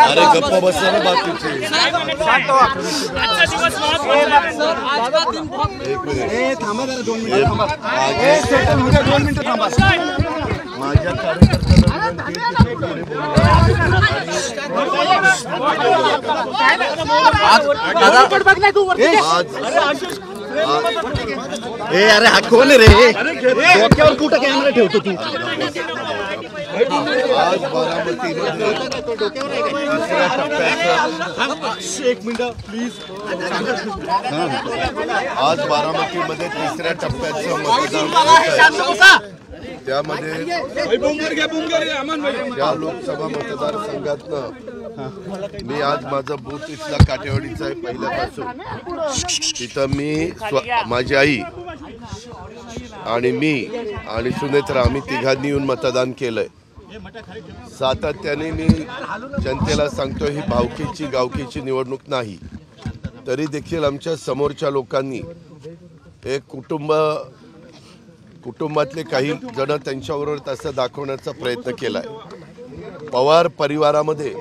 अरे गप्पा बसा ना बाकीचे. माझ्या अरे हा कोण रे डोक्यावर कुठं कॅमेरा ठेवतो तू. आज बारामतीमध्ये एक मिनिट प्लीज. आज बारामतीमध्ये तिसऱ्या टप्प्याचं मतदान. त्यामध्ये या लोकसभा मतदारसंघातनं मी आज माझं बूथ इथला काटेवाडीचा आहे पहिल्यापासून. तिथं मी माझी आई आणि मी आणि सुनेत्रा आम्ही तिघांनी येऊन मतदान केलंय. सातत्याने मी जनतेला सांगतो ही भावकीची गावकीची निवडणूक नाही. तरी देखील आमच्या समोरच्या लोकांनी एक कुटुंबातले काही जण त्यांच्याबरोबर तसं दाखवण्याचा प्रयत्न केलाय. पवार परिवारामध्ये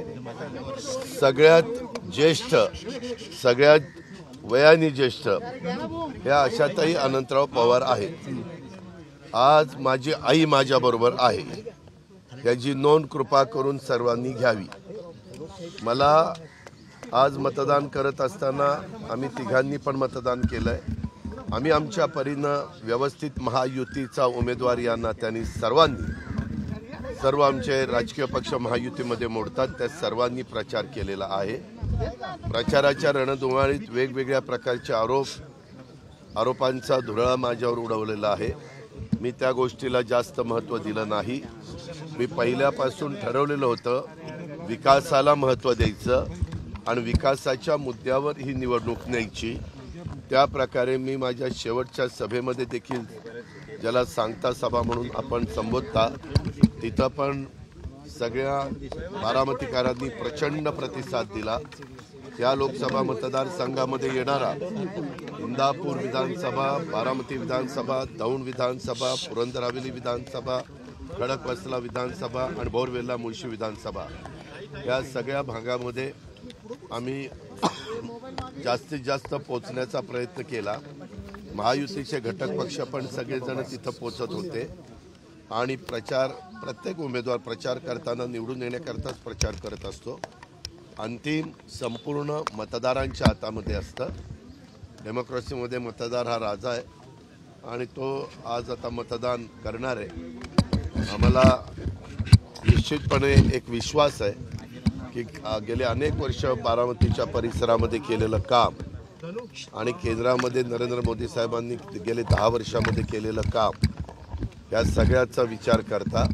सगळ्यात ज्येष्ठ सगळ्यात वयाने ज्येष्ठ या आशाताई अनंतराव पवार आहेत. आज माझी आई माझ्याबरोबर आहे. याची नोंद कृपा करून सर्वांनी घ्यावी. मला आज मतदान करत असताना आम्ही तिघांनी पण मतदान केलंय. आम्ही आमच्या परीनं व्यवस्थित महायुतीचा उमेदवार या नात्याने सर्व आमचे राजकीय पक्ष महायुतीमध्ये मोडतात त्या सर्वांनी प्रचार केलेला आहे. प्रचाराच्या रणधुमाळीत वेगवेगळ्या प्रकारचे आरोपांचा धुरळा माझ्यावर उडवलेला आहे. मी त्या गोष्टीला जास्त महत्त्व दिलं नाही. मी पहिल्यापासून ठरवलेलं होतं विकासाला महत्त्व द्यायचं आणि विकासाच्या मुद्द्यावर ही निवडणूक न्यायची. त्या प्रकारे मी माझ्या शेवटच्या सभेमध्ये देखील ज्याला सांगता सभा म्हणून आपण संबोधता तिथं पण सगळ्या बारामतीकरांनी प्रचंड प्रतिसाद दिला. या लोकसभा मतदारसंघामध्ये येणारा इंदापूर विधानसभा, बारामती विधानसभा, दौंड विधानसभा, पुरंदर हवेली विधानसभा, खडकवासला विधानसभा आणि बोरवेल्ला मुळशी विधानसभा या सगळ्या भागामध्ये आम्ही जास्तीत जास्त पोचण्याचा प्रयत्न केला. महायुतीचे घटक पक्ष पण सगळेजण तिथं पोचत होते आणि प्रत्येक उमेदवार प्रचार करताना निवडून येण्याकरताच प्रचार करत असतो. अंतिम संपूर्ण मतदारांच्या हातामध्ये असतं. डेमोक्रेसीमध्ये मतदार हा राजा आहे आणि तो आज आता मतदान करणार आहे. आम्हाला निश्चितपणे एक विश्वास आहे की गेले अनेक वर्ष बारामतीच्या परिसरामध्ये केलेलं काम आणि केंद्रामध्ये नरेंद्र मोदी साहेबांनी गेले 10 वर्षामध्ये केलेलं काम या सगळ्याचा विचार करता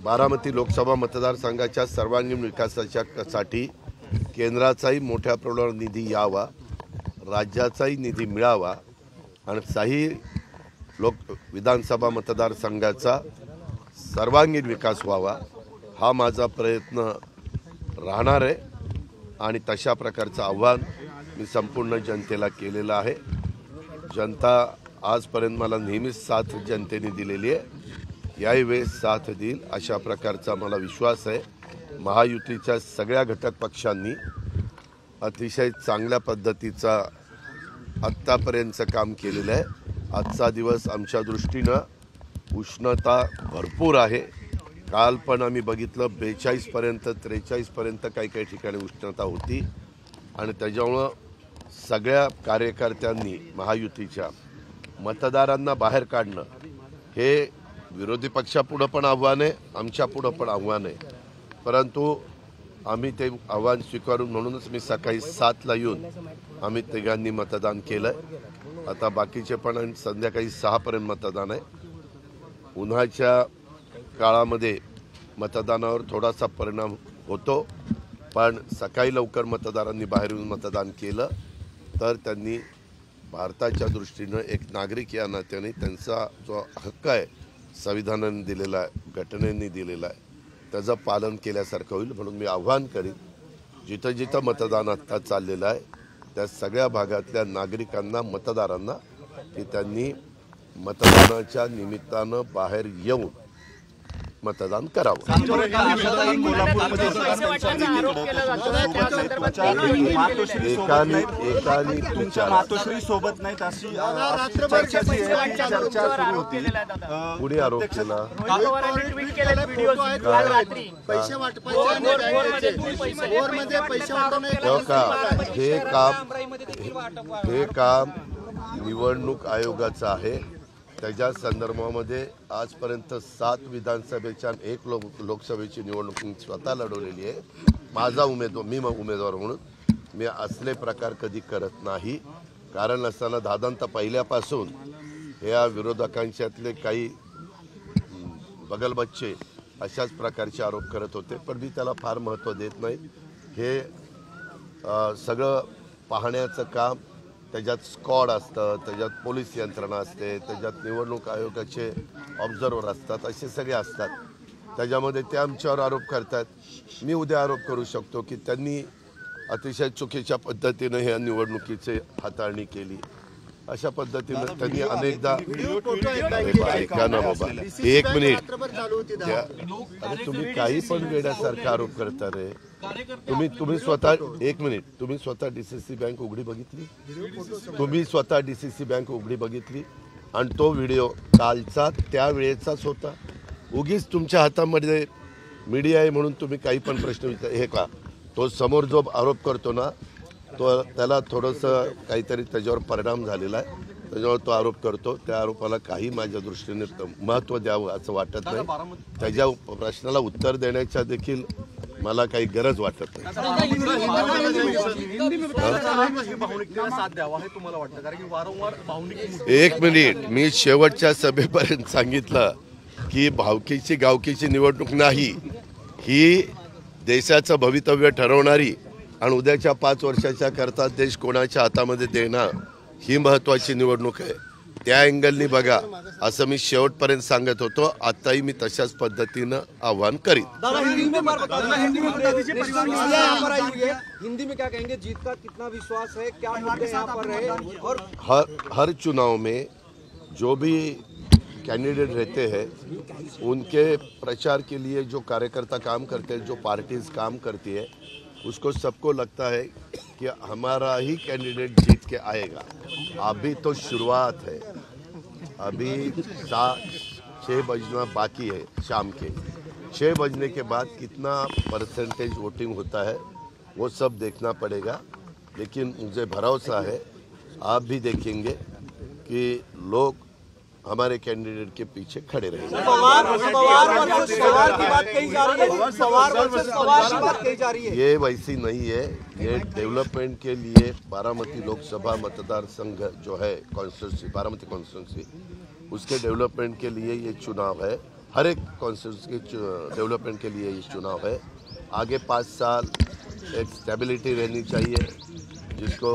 बारामती लोकसभा मतदारसंघाच्या सर्वांगीण विकासासाठी केंद्राचाही मोठ्या प्रमाणावर निधी यावा, राज्याचाही निधी मिळावा आणि साही विधानसभा मतदारसंघाचा सर्वांगीण विकास व्हावा हा माझा प्रयत्न राहणार आहे. आणि तशा प्रकारचं आव्हान मी संपूर्ण जनतेला केलेलं आहे. जनता आजपर्यंत मला नेहमीच साथ जनतेने दिलेली आहे. याही वेळेस साथ देईल अशा प्रकारचा मला विश्वास आहे. महायुतीच्या सगळ्या घटक पक्षांनी अतिशय चांगल्या पद्धतीचा आत्तापर्यंतचं काम केलेलं आहे. आजचा दिवस आमच्या दृष्टीनं उष्णता भरपूर आहे. काल पण आम्ही बघितलं 42पर्यंत 43पर्यंत काही ठिकाणी उष्णता होती आणि त्याच्यामुळं सगळ्या कार्यकर्त्यांनी महायुतीच्या मतदारांना बाहेर काढणं हे विरोधी पक्षापुढं पण आव्हान आहे, आमच्यापुढं पण आव्हान आहे. परंतु आम्ही ते आव्हान स्वीकारून म्हणूनच मी सकाळी 7ला येऊन आम्ही तिघांनी मतदान केलं आहे. आता बाकीचे पण संध्याकाळी 6पर्यंत मतदान आहे. उन्हाच्या काळामध्ये मतदानावर थोडासा परिणाम होतो पण सकाळी लवकर मतदारांनी बाहेर येऊन मतदान केलं तर त्यांनी भारताच्या दृष्टीनं एक नागरिक या नात्याने त्यांचा जो हक्क आहे संविधानाने दिलेला आहे, घटनेने दिलेला आहे त्याचं पालन केल्यासारखं होईल. म्हणून मी आव्हान करीन, जिथं जिथं मतदान आत्ता चाललेलं आहे त्या सगळ्या भागातल्या नागरिकांना, मतदारांना, की त्यांनी मतदानाच्या निमित्तानं बाहेर येऊन मतदान करावं. मातोश्री सोबत नाहीत अशी चर्चा सुरू होती. कुणी आरोप केला? हे काम निवडणूक आयोगाचं आहे. त्याच्या संदर्भामध्ये आजपर्यंत 7 विधानसभेच्या 1 लोकसभेची निवडणूक मी स्वतः लढवलेली आहे. माझा उमेदवार म्हणून मी असले प्रकार कधी करत नाही. कारण असताना दादांत पहिल्यापासून या विरोधकांच्यातले काही बगलबच्चे अशाच प्रकारचे आरोप करत होते, पण मी त्याला फार महत्त्व देत नाही. हे सगळं पाहण्याचं काम, त्याच्यात स्क्वॉड असतं, त्याच्यात पोलीस यंत्रणा असते, त्याच्यात निवडणूक आयोगाचे ऑब्झर्वर असतात, असे सगळे असतात. त्याच्यामध्ये ते आमच्यावर आरोप करतात. मी उद्या आरोप करू शकतो की त्यांनी अतिशय चुकीच्या पद्धतीने ह्या निवडणुकीची हाताळणी केली. अशा पद्धतीनं त्यांनी अनेकदा ऐका ना बाबा, 1 मिनिट. अरे तुम्ही काही पण वेड्यासारखा आरोप करता रे. तुम्ही स्वतः 1 मिनिट, तुम्ही स्वतः DCC बँक उघडी बघितली? तुम्ही स्वतः DCC बँक उघडी बघितली? आणि तो व्हिडिओ कालचा त्यावेळेचाच होता. उगीच तुमच्या हातामध्ये मीडिया आहे म्हणून तुम्ही काही पण प्रश्न विचार. हे का तो समोर जो आरोप करतो ना, तो त्याला थोडंसं काहीतरी त्याच्यावर परिणाम झालेला आहे, त्याच्यावर तो आरोप करतो. त्या आरोपाला काही माझ्या दृष्टीने महत्त्व द्यावं असं वाटत नाही. त्याच्या प्रश्नाला उत्तर देण्याच्या देखील मला काही गरज वाटत नाही. 1 मिनिट, मी शेवटच्या सभेपर्यंत सांगितलं की भावकीची गावकीची निवडणूक नाही, ही देशाचं भवितव्य ठरवणारी आणि उद्याच्या 5 वर्षाच्या करता देश कोणाच्या हातामध्ये देणार ही महत्त्वाची निवडणूक आहे. त्या अँगलनी बघा असं मी शेवटपर्यंत सांगत होतो. आताही मी तशाच पद्धतीनं आव्हान करीन. हिंदी में क्या कहेंगे? जीत का कितना विश्वास है? क्या मुद्दे यहाँ पर रहे? और हर चुनाव में जो भी कैंडिडेट रहते हैं उनके प्रचार के लिए जो कार्यकर्ता काम करते हैं, जो पार्टीज काम करती है, उसको सबको लगता है कि हमारा ही कैंडिडेट जीत के आएगा. अभी तो शुरुआत है. अभी 6 बजना बाकी है. शाम के 6 बजने के बाद कितना परसेंटेज वोटिंग होता है वो सब देखना पड़ेगा. लेकिन मुझे भरोसा है, आप भी देखेंगे कि लोग हमारे कैंडिडेट के पीछे खड़े रहेंगे. ये वैसी नहीं है. ये डेवलपमेंट के लिए बारामती लोकसभा मतदार संघ जो है, कॉन्स्टिट्यूंसी बारामती कॉन्स्टिट्यूंसी, उसके डेवलपमेंट के लिए ये चुनाव है. हर एक कॉन्स्टिट्यूंसी के डेवलपमेंट के लिए ये चुनाव है. आगे 5 साल एक स्टेबिलिटी रहनी चाहिए, जिसको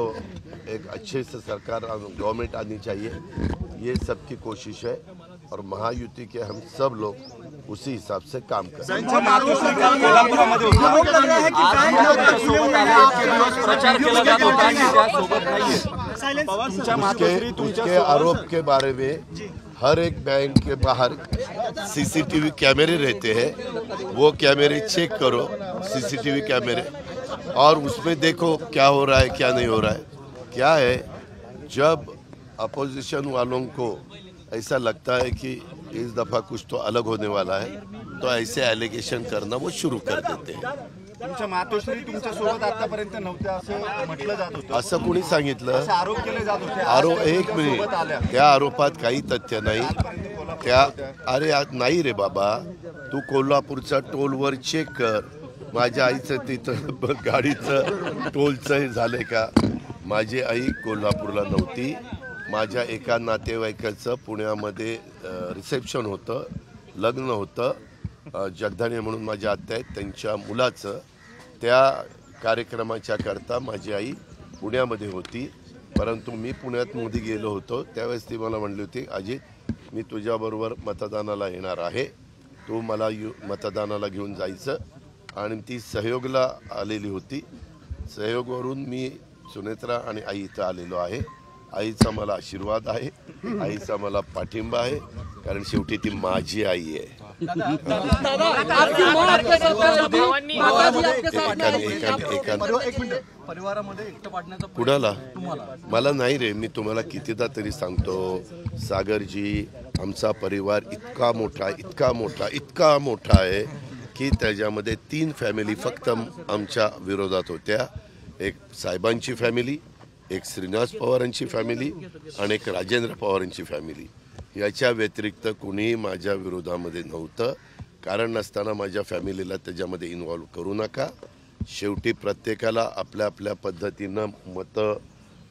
एक अच्छे से सरकार गवर्नमेंट आनी चाहिए. ये सबकी कोशिश है और महायुति के हम सब लोग उसी हिसाब से काम करें. उसके आरोप के बारे में हर एक बैंक के बाहर CCTV कैमरे रहते हैं. वो कैमरे चेक करो, CCTV कैमरे, और उसमें देखो क्या हो रहा है क्या नहीं हो रहा है. क्या है, जब अपोजिशन वालों को ऐसा लगता है कि इस दफ़ा कुछ तो अलग होने वाला है, तो ऐसे एलिगेशन करना वो शुरू कर देते हैं. मातोश्री तुमच्यासोबत आतापर्यंत नव्हत्या असं म्हटलं जात होतं. असं कोणी सांगितलं? आरोप केले जात होते. आरोप 1 मिनिट, त्या आरोपात काही तथ्य नाही. त्या अरे नाही रे बाबा, तू कोल्हापूरचा टोलवर चेक कर. माझ्या आईचं तिथं गाडीचं टोलचं झालंय का? माझी आई कोल्हापूरला नव्हती. माझ्या एका नातेवाईकाचं पुण्यामध्ये रिसेप्शन होतं, लग्न होतं. जगधाणे म्हणून माझ्या आत्या आहेत, त्यांच्या मुलाचं. त्या कार्यक्रमाच्या करता माझी आई पुण्यामध्ये होती. परंतु मी पुण्यात मोदी गेलो होतो त्यावेळेस ती मला म्हणली होती, अजित मी तुझ्याबरोबर मतदानाला येणार आहे तो मला मतदानाला घेऊन जायचं आणि ती सहयोगला आलेली होती. सहयोगवरून मी सुनेत्रा आणि आई इथं आलेलो आहे. आईचा मला आशीर्वाद आहे, आईचा मला पाठिंबा आहे, कारण शेवटी ती माझी आई आहे. कुणाला? मला नाही रे, मी तुम्हाला कितीदा तरी सांगतो सागरजी, आमचा परिवार इतका मोठा आहे की त्याच्यामध्ये 3 फॅमिली फक्त आमच्या विरोधात होत्या. एक साहेबांची फॅमिली, एक श्रीनिवास पवारांची फॅमिली आणि एक राजेंद्र पवारांची फॅमिली. याच्या व्यतिरिक्त कुणीही माझ्या विरोधामध्ये नव्हतं. कारण नसताना माझ्या फॅमिलीला त्याच्यामध्ये इन्व्हॉल्व करू नका. शेवटी प्रत्येकाला आपल्या आपल्या पद्धतीनं मतं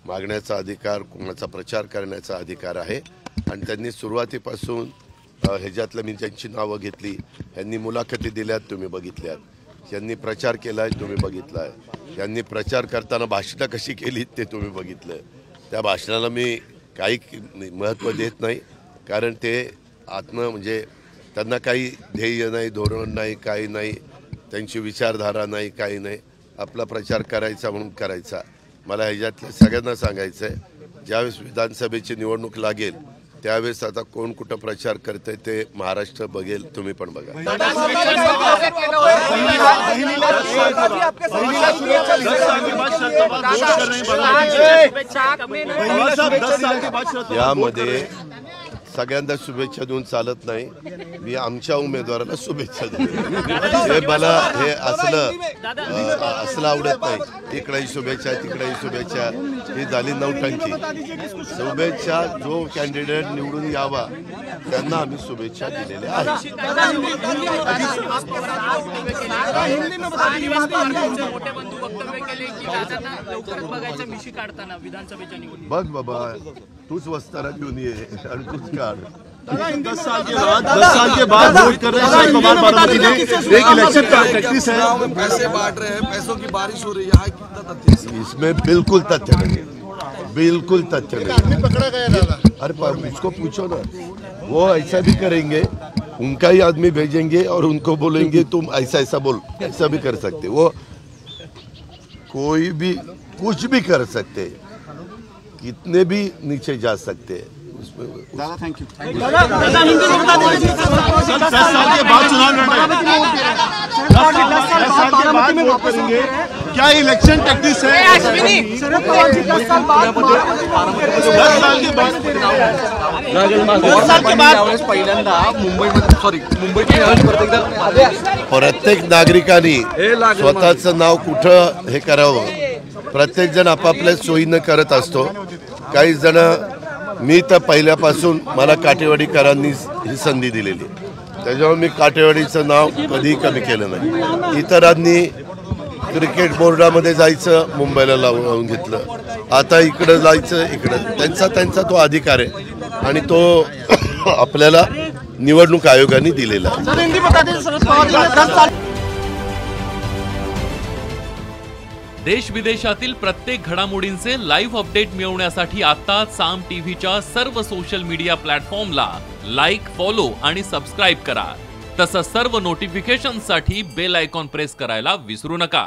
मागण्याचा अधिकार, कोणाचा प्रचार करण्याचा अधिकार आहे. आणि त्यांनी सुरुवातीपासून ह्याच्यातलं मी ज्यांची नावं घेतली, ह्यांनी मुलाखती दिल्यात, तुम्ही बघितल्यात. यांनी प्रचार केला आहे, तुम्ही बघितला आहे. यांनी प्रचार करताना भाषणं कशी केली ते तुम्ही बघितलं. त्या भाषणाला मी काही महत्त्व देत नाही, कारण ते म्हणजे त्यांना काही ध्येय नाही, धोरण नाही, काही नाही, त्यांची विचारधारा नाही, काही नाही. आपला प्रचार करायचा म्हणून करायचा. मला ह्याच्यातल्या सगळ्यांना सांगायचं आहे, ज्यावेळेस विधानसभेची निवडणूक लागेल त्यावेळेस आता कोण कुठं प्रचार करतंय ते महाराष्ट्र बघेल, तुम्ही पण बघा. यामध्ये सगळ्यांना शुभेच्छा देऊन चालत नाही. मी आमच्या उमेदवाराला शुभेच्छा देतो. हे मला हे असलं आवडत नाही. इकडेही शुभेच्छा, तिकडेही शुभेच्छा, ही झाली नौटंकी. शुभेच्छा, जो कॅन्डिडेट निवडून यावा त्यांना आम्ही शुभेच्छा दिलेल्या आहेत. बघ बाबा, तूच वस्तारा घेऊन ये आणि तूच काढ. 10 साल के बाद वोट कर रहे हैं बारामती में, एक इलेक्शन का प्रैक्टिस है, पैसे बांट रहे हैं, पैसों की बारिश हो रही है, कितना तथ्य? इसमें बिल्कुल तथ्य नहीं, बिल्कुल तथ्य नहीं. पकड़ा गया। अरे उसको पूछो ना, वो ऐसा भी करेंगे, उनका ही आदमी भेजेंगे और उनको बोलेंगे तुम ऐसा ऐसा बोल, ऐसा भी कर सकते. वो कोई भी कुछ भी कर सकते, कितने भी नीचे जा सकते हैं. दादा थैंक यू. 10 साल के बाद चुनाव लड़ रहे हैं, 10 साल के बाद वोट करेंगे, क्या इलेक्शन टैक्टिस है? 10 साल के बाद पहिल्यांदा मुंबईत प्रत्येक नागरिकांनी स्वतःचं नाव कुठं हे करावं. प्रत्येक जण आपापल्या सोयीनं करत असतो. काही जण, मी तर पहिल्यापासून मला काटेवाडीकरांनी ही संधी दिलेली, त्याच्यामुळे मी काटेवाडीचं नाव कधीही कमी केलं नाही. इतरांनी क्रिकेट बोर्डामध्ये जायचं, मुंबईला लावून घेतलं. आता इकडं जायचं, इकडं त्यांचा तो अधिकार आहे आणि तो आपल्याला निवडणूक आयोगाने दिलेला आहे. देश विदेशातील प्रत्येक घडामोडींचे लाईव्ह अपडेट मिळवण्यासाठी आता साम टीव्हीच्या सर्व सोशल मीडिया प्लॅटफॉर्मला लाईक, फॉलो आणि सबस्क्राईब करा. तसंच सर्व नोटिफिकेशनसाठी बेल आयकॉन प्रेस करायला विसरू नका.